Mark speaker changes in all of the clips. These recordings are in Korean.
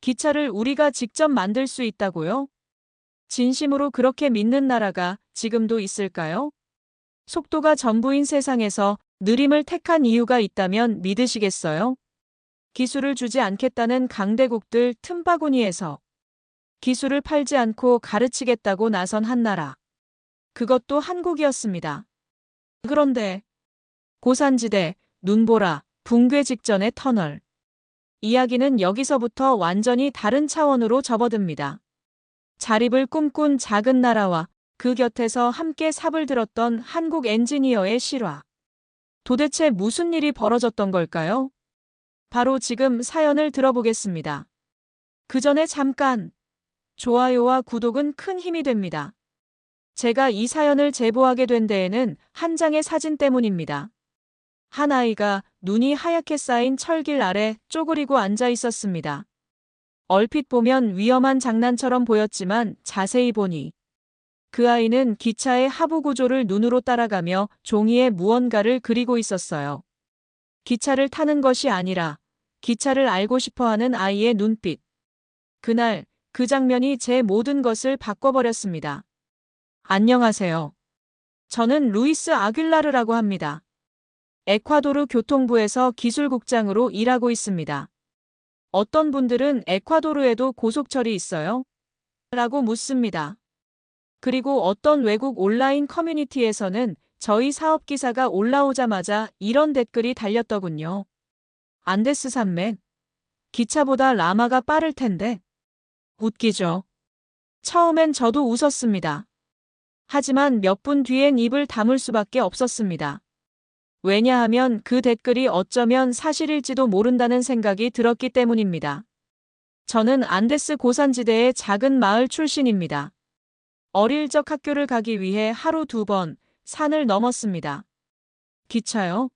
Speaker 1: 기차를 우리가 직접 만들 수 있다고요? 진심으로 그렇게 믿는 나라가 지금도 있을까요? 속도가 전부인 세상에서 느림을 택한 이유가 있다면 믿으시겠어요? 기술을 주지 않겠다는 강대국들 틈바구니에서 기술을 팔지 않고 가르치겠다고 나선 한 나라. 그것도 한국이었습니다. 그런데 고산지대, 눈보라, 붕괴 직전의 터널. 이야기는 여기서부터 완전히 다른 차원으로 접어듭니다. 자립을 꿈꾼 작은 나라와 그 곁에서 함께 삽을 들었던 한국 엔지니어의 실화. 도대체 무슨 일이 벌어졌던 걸까요? 바로 지금 사연을 들어보겠습니다. 그 전에 잠깐 좋아요와 구독은 큰 힘이 됩니다. 제가 이 사연을 제보하게 된 데에는 한 장의 사진 때문입니다. 한 아이가 눈이 하얗게 쌓인 철길 아래 쪼그리고 앉아 있었습니다. 얼핏 보면 위험한 장난처럼 보였지만 자세히 보니 그 아이는 기차의 하부 구조를 눈으로 따라가며 종이에 무언가를 그리고 있었어요. 기차를 타는 것이 아니라 기차를 알고 싶어하는 아이의 눈빛. 그날 그 장면이 제 모든 것을 바꿔버렸습니다. 안녕하세요. 저는 루이스 아귤라르라고 합니다. 에콰도르 교통부에서 기술국장으로 일하고 있습니다. 어떤 분들은 에콰도르에도 고속철이 있어요? 라고 묻습니다. 그리고 어떤 외국 온라인 커뮤니티에서는 저희 사업 기사가 올라오자마자 이런 댓글이 달렸더군요. 안데스 산맥? 기차보다 라마가 빠를 텐데. 웃기죠. 처음엔 저도 웃었습니다. 하지만 몇 분 뒤엔 입을 다물 수밖에 없었습니다. 왜냐하면 그 댓글이 어쩌면 사실일지도 모른다는 생각이 들었기 때문입니다. 저는 안데스 고산지대의 작은 마을 출신입니다. 어릴 적 학교를 가기 위해 하루 2번 산을 넘었습니다. 기차요?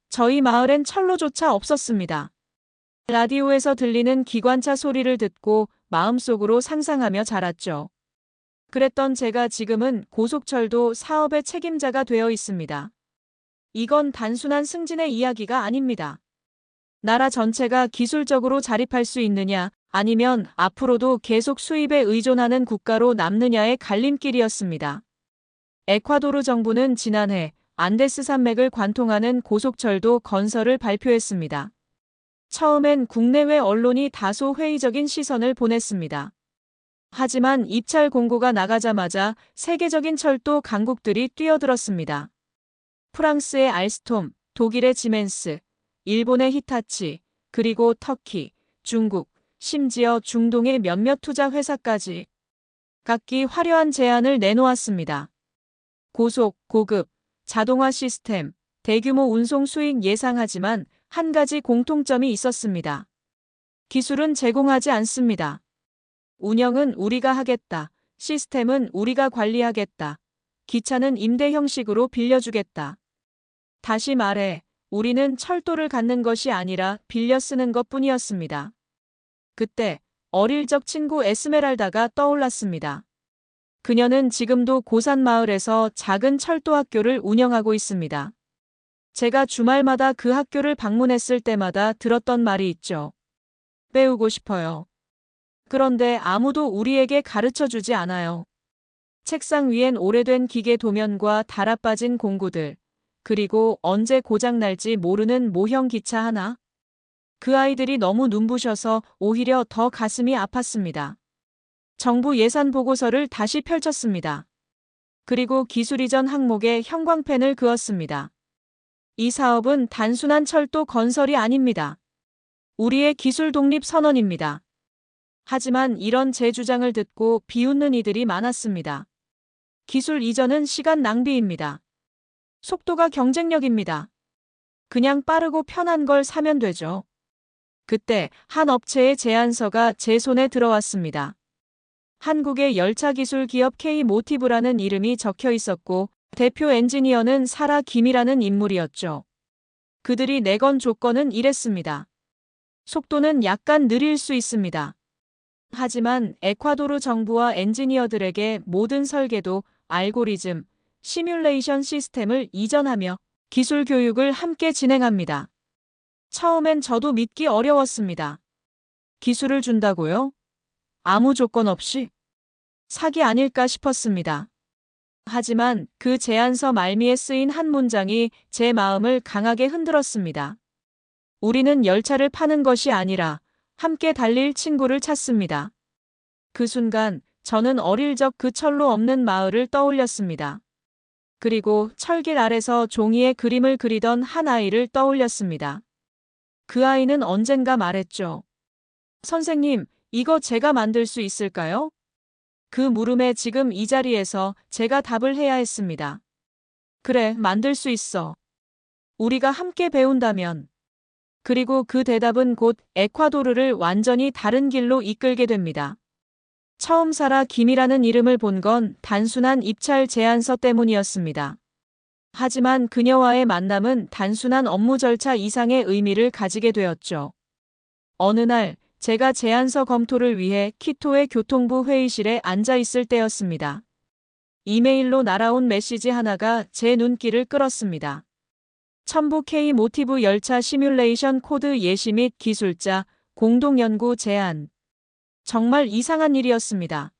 Speaker 1: 저희 마을엔 철로조차 없었습니다. 라디오에서 들리는 기관차 소리를 듣고 마음속으로 상상하며 자랐죠. 그랬던 제가 지금은 고속철도 사업의 책임자가 되어 있습니다. 이건 단순한 승진의 이야기가 아닙니다. 나라 전체가 기술적으로 자립할 수 있느냐, 아니면 앞으로도 계속 수입에 의존하는 국가로 남느냐의 갈림길이었습니다. 에콰도르 정부는 지난해 안데스 산맥을 관통하는 고속철도 건설을 발표했습니다. 처음엔 국내외 언론이 다소 회의적인 시선을 보냈습니다. 하지만 입찰 공고가 나가자마자 세계적인 철도 강국들이 뛰어들었습니다. 프랑스의 알스톰, 독일의 지멘스, 일본의 히타치, 그리고 터키, 중국, 심지어 중동의 몇몇 투자 회사까지 각기 화려한 제안을 내놓았습니다. 고속, 고급, 자동화 시스템, 대규모 운송 수익 예상하지만 한 가지 공통점이 있었습니다. 기술은 제공하지 않습니다. 운영은 우리가 하겠다. 시스템은 우리가 관리하겠다. 기차는 임대 형식으로 빌려주겠다. 다시 말해, 우리는 철도를 갖는 것이 아니라 빌려 쓰는 것뿐이었습니다. 그때 어릴 적 친구 에스메랄다가 떠올랐습니다. 그녀는 지금도 고산 마을에서 작은 철도 학교를 운영하고 있습니다. 제가 주말마다 그 학교를 방문했을 때마다 들었던 말이 있죠. 배우고 싶어요. 그런데 아무도 우리에게 가르쳐 주지 않아요. 책상 위엔 오래된 기계 도면과 달아빠진 공구들, 그리고 언제 고장날지 모르는 모형 기차 하나. 그 아이들이 너무 눈부셔서 오히려 더 가슴이 아팠습니다. 정부 예산 보고서를 다시 펼쳤습니다. 그리고 기술 이전 항목에 형광펜을 그었습니다. 이 사업은 단순한 철도 건설이 아닙니다. 우리의 기술 독립 선언입니다. 하지만 이런 제 주장을 듣고 비웃는 이들이 많았습니다. 기술 이전은 시간 낭비입니다. 속도가 경쟁력입니다. 그냥 빠르고 편한 걸 사면 되죠. 그때 한 업체의 제안서가 제 손에 들어왔습니다. 한국의 열차기술 기업 K모티브라는 이름이 적혀 있었고 대표 엔지니어는 사라 김이라는 인물이었죠. 그들이 내건 조건은 이랬습니다. 속도는 약간 느릴 수 있습니다. 하지만 에콰도르 정부와 엔지니어들에게 모든 설계도, 알고리즘, 시뮬레이션 시스템을 이전하며 기술 교육을 함께 진행합니다. 처음엔 저도 믿기 어려웠습니다. 기술을 준다고요? 아무 조건 없이? 사기 아닐까 싶었습니다. 하지만 그 제안서 말미에 쓰인 한 문장이 제 마음을 강하게 흔들었습니다. 우리는 열차를 파는 것이 아니라 함께 달릴 친구를 찾습니다. 그 순간 저는 어릴 적 그 철로 없는 마을을 떠올렸습니다. 그리고 철길 아래서 종이에 그림을 그리던 한 아이를 떠올렸습니다. 그 아이는 언젠가 말했죠. 선생님, 이거 제가 만들 수 있을까요? 그 물음에 지금 이 자리에서 제가 답을 해야 했습니다. 그래, 만들 수 있어. 우리가 함께 배운다면. 그리고 그 대답은 곧 에콰도르를 완전히 다른 길로 이끌게 됩니다. 처음 사라 김이라는 이름을 본 건 단순한 입찰 제안서 때문이었습니다. 하지만 그녀와의 만남은 단순한 업무 절차 이상의 의미를 가지게 되었죠. 어느 날 제가 제안서 검토를 위해 키토의 교통부 회의실에 앉아 있을 때였습니다. 이메일로 날아온 메시지 하나가 제 눈길을 끌었습니다. 첨부 K 모티브 열차 시뮬레이션 코드 예시 및 기술자 공동 연구 제안. 정말 이상한 일이었습니다.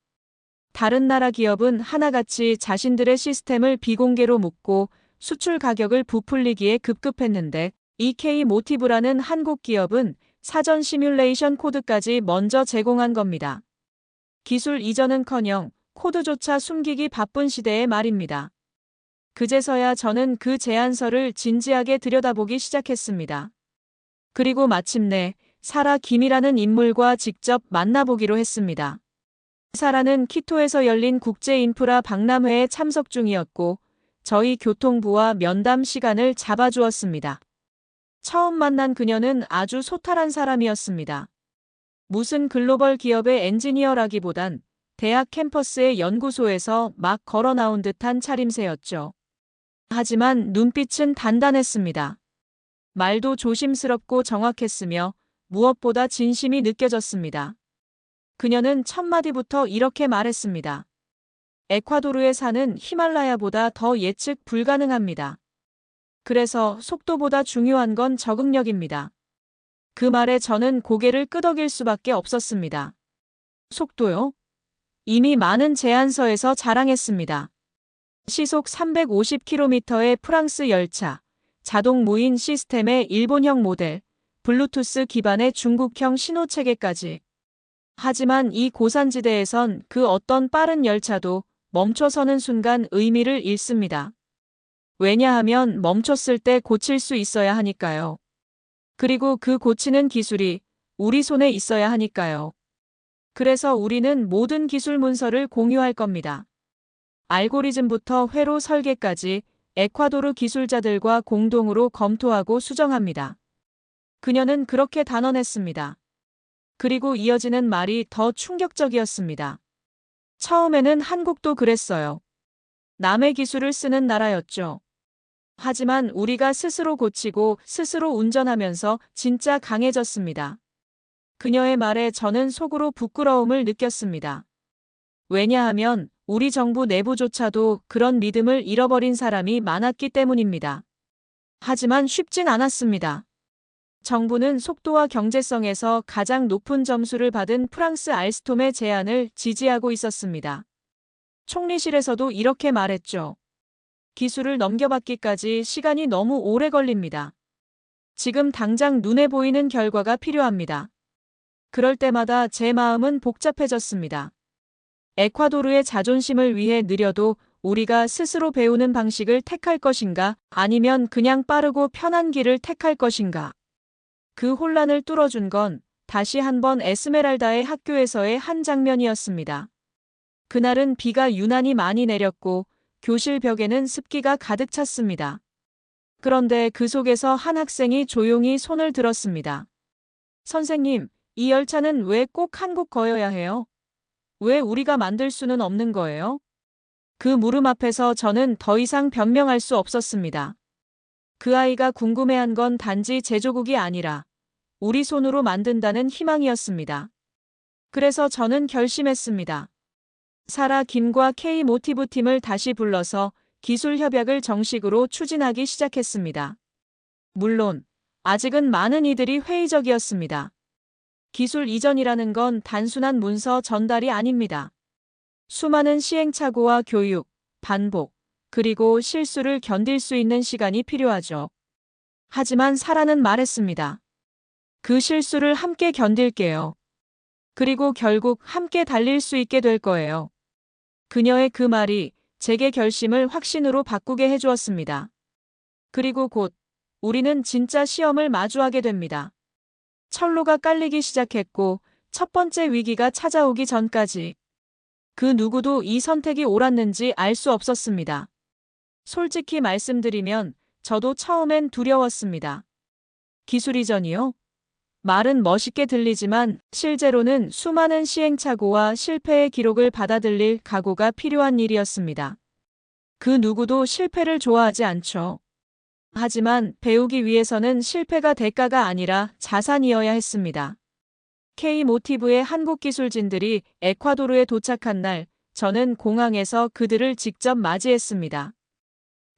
Speaker 1: 다른 나라 기업은 하나같이 자신들의 시스템을 비공개로 묻고 수출 가격을 부풀리기에 급급했는데 이 K 모티브라는 한국 기업은 사전 시뮬레이션 코드까지 먼저 제공한 겁니다. 기술 이전은커녕 코드조차 숨기기 바쁜 시대의 말입니다. 그제서야 저는 그 제안서를 진지하게 들여다보기 시작했습니다. 그리고 마침내 사라 김이라는 인물과 직접 만나보기로 했습니다. 사라는 키토에서 열린 국제인프라 박람회에 참석 중이었고 저희 교통부와 면담 시간을 잡아주었습니다. 처음 만난 그녀는 아주 소탈한 사람이었습니다. 무슨 글로벌 기업의 엔지니어라기보단 대학 캠퍼스의 연구소에서 막 걸어 나온 듯한 차림새였죠. 하지만 눈빛은 단단했습니다. 말도 조심스럽고 정확했으며 무엇보다 진심이 느껴졌습니다. 그녀는 첫 마디부터 이렇게 말했습니다. 에콰도르의 산은 히말라야보다 더 예측 불가능합니다. 그래서 속도보다 중요한 건 적응력입니다. 그 말에 저는 고개를 끄덕일 수밖에 없었습니다. 속도요? 이미 많은 제안서에서 자랑했습니다. 시속 350km의 프랑스 열차, 자동 무인 시스템의 일본형 모델, 블루투스 기반의 중국형 신호체계까지. 하지만 이 고산지대에선 그 어떤 빠른 열차도 멈춰서는 순간 의미를 잃습니다. 왜냐하면 멈췄을 때 고칠 수 있어야 하니까요. 그리고 그 고치는 기술이 우리 손에 있어야 하니까요. 그래서 우리는 모든 기술 문서를 공유할 겁니다. 알고리즘부터 회로 설계까지 에콰도르 기술자들과 공동으로 검토하고 수정합니다. 그녀는 그렇게 단언했습니다. 그리고 이어지는 말이 더 충격적이었습니다. 처음에는 한국도 그랬어요. 남의 기술을 쓰는 나라였죠. 하지만 우리가 스스로 고치고 스스로 운전하면서 진짜 강해졌습니다. 그녀의 말에 저는 속으로 부끄러움을 느꼈습니다. 왜냐하면 우리 정부 내부조차도 그런 믿음을 잃어버린 사람이 많았기 때문입니다. 하지만 쉽진 않았습니다. 정부는 속도와 경제성에서 가장 높은 점수를 받은 프랑스 알스톰의 제안을 지지하고 있었습니다. 총리실에서도 이렇게 말했죠. 기술을 넘겨받기까지 시간이 너무 오래 걸립니다. 지금 당장 눈에 보이는 결과가 필요합니다. 그럴 때마다 제 마음은 복잡해졌습니다. 에콰도르의 자존심을 위해 느려도 우리가 스스로 배우는 방식을 택할 것인가 아니면 그냥 빠르고 편한 길을 택할 것인가. 그 혼란을 뚫어준 건 다시 한번 에스메랄다의 학교에서의 한 장면이었습니다. 그날은 비가 유난히 많이 내렸고 교실 벽에는 습기가 가득 찼습니다. 그런데 그 속에서 한 학생이 조용히 손을 들었습니다. 선생님, 이 열차는 왜 꼭 한국 거여야 해요? 왜 우리가 만들 수는 없는 거예요? 그 물음 앞에서 저는 더 이상 변명할 수 없었습니다. 그 아이가 궁금해한 건 단지 제조국이 아니라 우리 손으로 만든다는 희망이었습니다. 그래서 저는 결심했습니다. 사라 김과 K 모티브 팀을 다시 불러서 기술 협약을 정식으로 추진하기 시작했습니다. 물론 아직은 많은 이들이 회의적이었습니다. 기술 이전이라는 건 단순한 문서 전달이 아닙니다. 수많은 시행착오와 교육, 반복, 그리고 실수를 견딜 수 있는 시간이 필요하죠. 하지만 사라는 말했습니다. 그 실수를 함께 견딜게요. 그리고 결국 함께 달릴 수 있게 될 거예요. 그녀의 그 말이 제게 결심을 확신으로 바꾸게 해주었습니다. 그리고 곧 우리는 진짜 시험을 마주하게 됩니다. 철로가 깔리기 시작했고 첫 번째 위기가 찾아오기 전까지 그 누구도 이 선택이 옳았는지 알 수 없었습니다. 솔직히 말씀드리면 저도 처음엔 두려웠습니다. 기술 이전이요? 말은 멋있게 들리지만 실제로는 수많은 시행착오와 실패의 기록을 받아들일 각오가 필요한 일이었습니다. 그 누구도 실패를 좋아하지 않죠. 하지만 배우기 위해서는 실패가 대가가 아니라 자산이어야 했습니다. K-모티브의 한국 기술진들이 에콰도르에 도착한 날, 저는 공항에서 그들을 직접 맞이했습니다.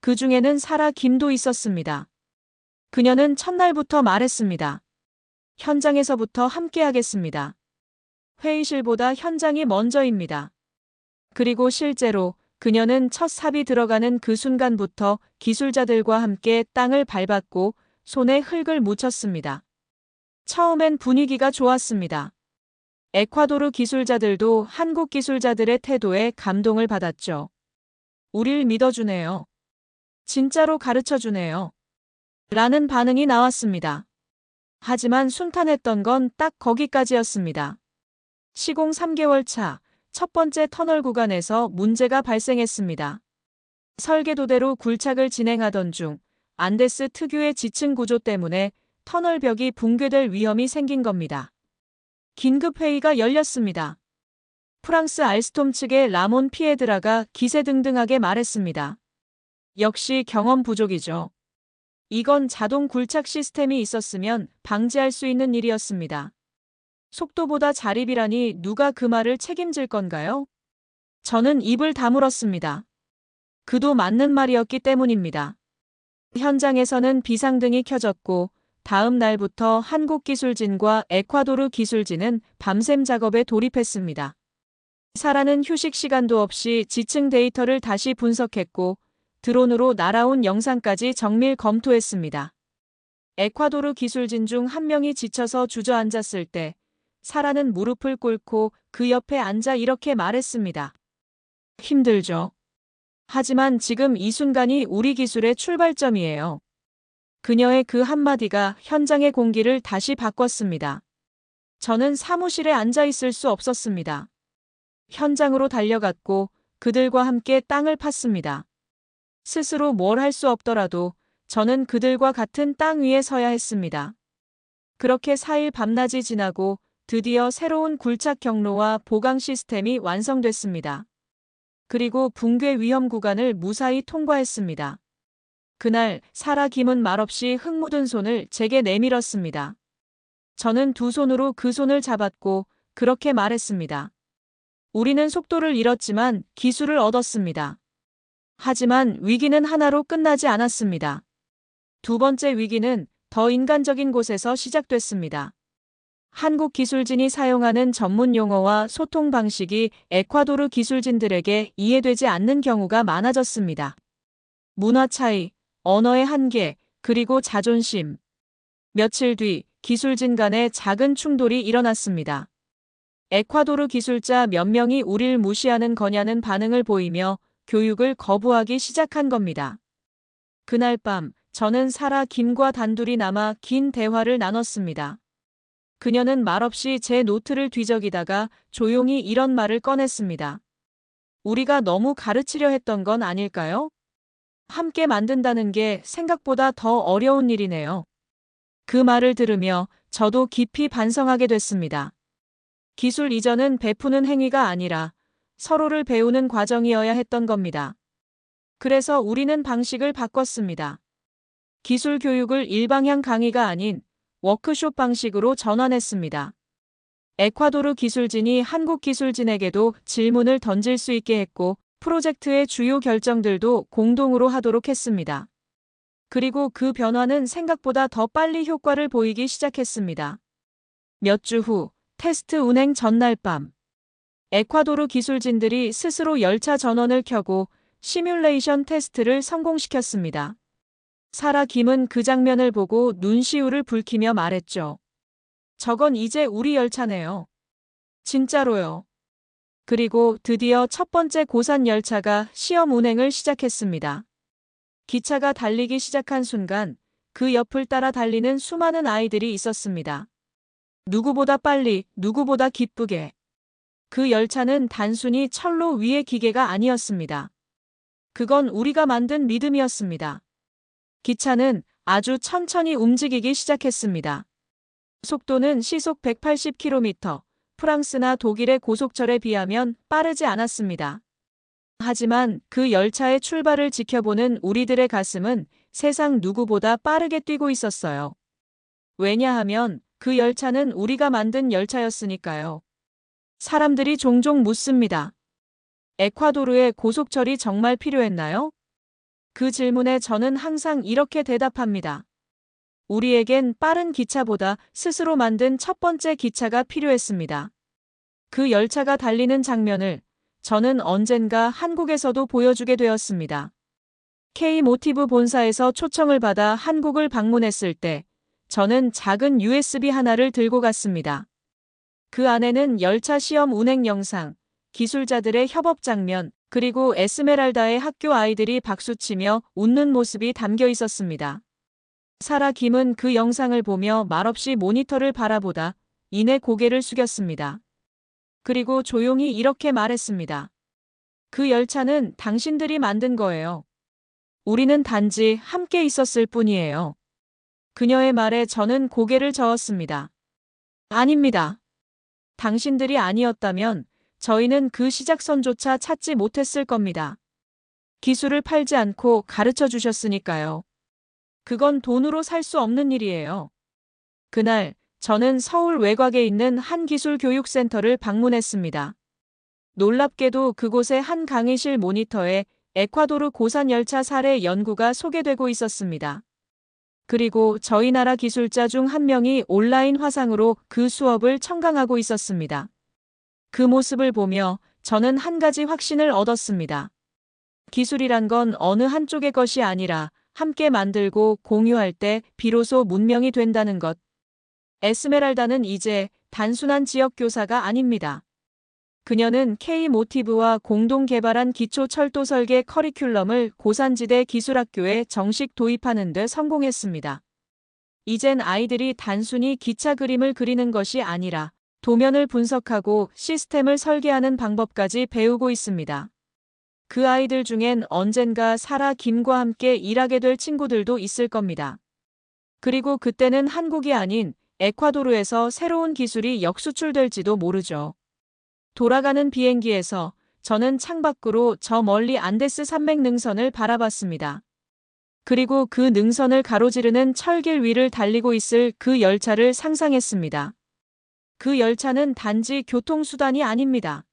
Speaker 1: 그 중에는 사라 김도 있었습니다. 그녀는 첫날부터 말했습니다. 현장에서부터 함께하겠습니다. 회의실보다 현장이 먼저입니다. 그리고 실제로 그녀는 첫 삽이 들어가는 그 순간부터 기술자들과 함께 땅을 밟았고 손에 흙을 묻혔습니다. 처음엔 분위기가 좋았습니다. 에콰도르 기술자들도 한국 기술자들의 태도에 감동을 받았죠. 우릴 믿어주네요. 진짜로 가르쳐주네요. 라는 반응이 나왔습니다. 하지만 순탄했던 건 딱 거기까지였습니다. 시공 3개월 차, 첫 번째 터널 구간에서 문제가 발생했습니다. 설계도대로 굴착을 진행하던 중 안데스 특유의 지층 구조 때문에 터널 벽이 붕괴될 위험이 생긴 겁니다. 긴급 회의가 열렸습니다. 프랑스 알스톰 측의 라몬 피에드라가 기세등등하게 말했습니다. 역시 경험 부족이죠. 이건 자동 굴착 시스템이 있었으면 방지할 수 있는 일이었습니다. 속도보다 자립이라니 누가 그 말을 책임질 건가요? 저는 입을 다물었습니다. 그도 맞는 말이었기 때문입니다. 현장에서는 비상등이 켜졌고 다음 날부터 한국 기술진과 에콰도르 기술진은 밤샘 작업에 돌입했습니다. 사라는 휴식 시간도 없이 지층 데이터를 다시 분석했고 드론으로 날아온 영상까지 정밀 검토했습니다. 에콰도르 기술진 중 한 명이 지쳐서 주저앉았을 때 사라는 무릎을 꿇고 그 옆에 앉아 이렇게 말했습니다. 힘들죠. 하지만 지금 이 순간이 우리 기술의 출발점이에요. 그녀의 그 한마디가 현장의 공기를 다시 바꿨습니다. 저는 사무실에 앉아 있을 수 없었습니다. 현장으로 달려갔고 그들과 함께 땅을 팠습니다. 스스로 뭘 할 수 없더라도 저는 그들과 같은 땅 위에 서야 했습니다. 그렇게 4일 밤낮이 지나고 드디어 새로운 굴착 경로와 보강 시스템이 완성됐습니다. 그리고 붕괴 위험 구간을 무사히 통과했습니다. 그날 사라 김은 말없이 흙 묻은 손을 제게 내밀었습니다. 저는 두 손으로 그 손을 잡았고 그렇게 말했습니다. 우리는 속도를 잃었지만 기술을 얻었습니다. 하지만 위기는 하나로 끝나지 않았습니다. 두 번째 위기는 더 인간적인 곳에서 시작됐습니다. 한국 기술진이 사용하는 전문 용어와 소통 방식이 에콰도르 기술진들에게 이해되지 않는 경우가 많아졌습니다. 문화 차이, 언어의 한계, 그리고 자존심. 며칠 뒤 기술진 간의 작은 충돌이 일어났습니다. 에콰도르 기술자 몇 명이 우릴 무시하는 거냐는 반응을 보이며 교육을 거부하기 시작한 겁니다. 그날 밤 저는 사라 김과 단둘이 남아 긴 대화를 나눴습니다. 그녀는 말없이 제 노트를 뒤적이다가 조용히 이런 말을 꺼냈습니다. 우리가 너무 가르치려 했던 건 아닐까요? 함께 만든다는 게 생각보다 더 어려운 일이네요. 그 말을 들으며 저도 깊이 반성하게 됐습니다. 기술 이전은 베푸는 행위가 아니라 서로를 배우는 과정이어야 했던 겁니다. 그래서 우리는 방식을 바꿨습니다. 기술 교육을 일방향 강의가 아닌 워크숍 방식으로 전환했습니다. 에콰도르 기술진이 한국 기술진에게도 질문을 던질 수 있게 했고 프로젝트의 주요 결정들도 공동으로 하도록 했습니다. 그리고 그 변화는 생각보다 더 빨리 효과를 보이기 시작했습니다. 몇 주 후, 테스트 운행 전날 밤. 에콰도르 기술진들이 스스로 열차 전원을 켜고 시뮬레이션 테스트를 성공시켰습니다. 사라 김은 그 장면을 보고 눈시울을 붉히며 말했죠. 저건 이제 우리 열차네요. 진짜로요. 그리고 드디어 첫 번째 고산 열차가 시험 운행을 시작했습니다. 기차가 달리기 시작한 순간 그 옆을 따라 달리는 수많은 아이들이 있었습니다. 누구보다 빨리, 누구보다 기쁘게. 그 열차는 단순히 철로 위의 기계가 아니었습니다. 그건 우리가 만든 믿음이었습니다. 기차는 아주 천천히 움직이기 시작했습니다. 속도는 시속 180km, 프랑스나 독일의 고속철에 비하면 빠르지 않았습니다. 하지만 그 열차의 출발을 지켜보는 우리들의 가슴은 세상 누구보다 빠르게 뛰고 있었어요. 왜냐하면 그 열차는 우리가 만든 열차였으니까요. 사람들이 종종 묻습니다. 에콰도르에 고속철이 정말 필요했나요? 그 질문에 저는 항상 이렇게 대답합니다. 우리에겐 빠른 기차보다 스스로 만든 첫 번째 기차가 필요했습니다. 그 열차가 달리는 장면을 저는 언젠가 한국에서도 보여주게 되었습니다. K-모티브 본사에서 초청을 받아 한국을 방문했을 때 저는 작은 USB 하나를 들고 갔습니다. 그 안에는 열차 시험 운행 영상, 기술자들의 협업 장면, 그리고 에스메랄다의 학교 아이들이 박수치며 웃는 모습이 담겨 있었습니다. 사라 김은 그 영상을 보며 말없이 모니터를 바라보다 이내 고개를 숙였습니다. 그리고 조용히 이렇게 말했습니다. 그 열차는 당신들이 만든 거예요. 우리는 단지 함께 있었을 뿐이에요. 그녀의 말에 저는 고개를 저었습니다. 아닙니다. 당신들이 아니었다면 저희는 그 시작선조차 찾지 못했을 겁니다. 기술을 팔지 않고 가르쳐 주셨으니까요. 그건 돈으로 살 수 없는 일이에요. 그날 저는 서울 외곽에 있는 한 기술교육센터를 방문했습니다. 놀랍게도 그곳의 한 강의실 모니터에 에콰도르 고산 열차 사례 연구가 소개되고 있었습니다. 그리고 저희 나라 기술자 중 한 명이 온라인 화상으로 그 수업을 청강하고 있었습니다. 그 모습을 보며 저는 한 가지 확신을 얻었습니다. 기술이란 건 어느 한쪽의 것이 아니라 함께 만들고 공유할 때 비로소 문명이 된다는 것. 에스메랄다는 이제 단순한 지역 교사가 아닙니다. 그녀는 K-모티브와 공동 개발한 기초 철도 설계 커리큘럼을 고산지대 기술학교에 정식 도입하는 데 성공했습니다. 이젠 아이들이 단순히 기차 그림을 그리는 것이 아니라 도면을 분석하고 시스템을 설계하는 방법까지 배우고 있습니다. 그 아이들 중엔 언젠가 사라 김과 함께 일하게 될 친구들도 있을 겁니다. 그리고 그때는 한국이 아닌 에콰도르에서 새로운 기술이 역수출될지도 모르죠. 돌아가는 비행기에서 저는 창밖으로 저 멀리 안데스 산맥 능선을 바라봤습니다. 그리고 그 능선을 가로지르는 철길 위를 달리고 있을 그 열차를 상상했습니다. 그 열차는 단지 교통수단이 아닙니다.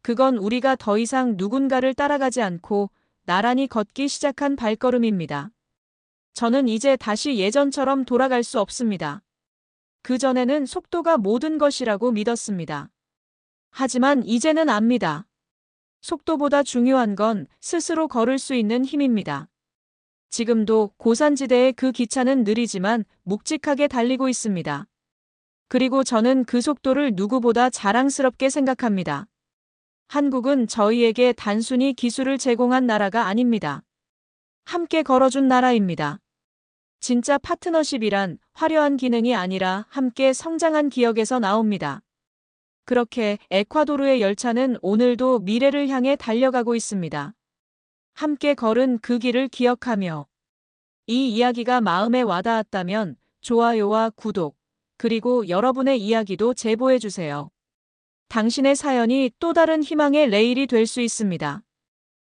Speaker 1: 그건 우리가 더 이상 누군가를 따라가지 않고 나란히 걷기 시작한 발걸음입니다. 저는 이제 다시 예전처럼 돌아갈 수 없습니다. 그전에는 속도가 모든 것이라고 믿었습니다. 하지만 이제는 압니다. 속도보다 중요한 건 스스로 걸을 수 있는 힘입니다. 지금도 고산지대의 그 기차는 느리지만 묵직하게 달리고 있습니다. 그리고 저는 그 속도를 누구보다 자랑스럽게 생각합니다. 한국은 저희에게 단순히 기술을 제공한 나라가 아닙니다. 함께 걸어준 나라입니다. 진짜 파트너십이란 화려한 기능이 아니라 함께 성장한 기억에서 나옵니다. 그렇게 에콰도르의 열차는 오늘도 미래를 향해 달려가고 있습니다. 함께 걸은 그 길을 기억하며 이 이야기가 마음에 와닿았다면 좋아요와 구독, 그리고 여러분의 이야기도 제보해주세요. 당신의 사연이 또 다른 희망의 레일이 될 수 있습니다.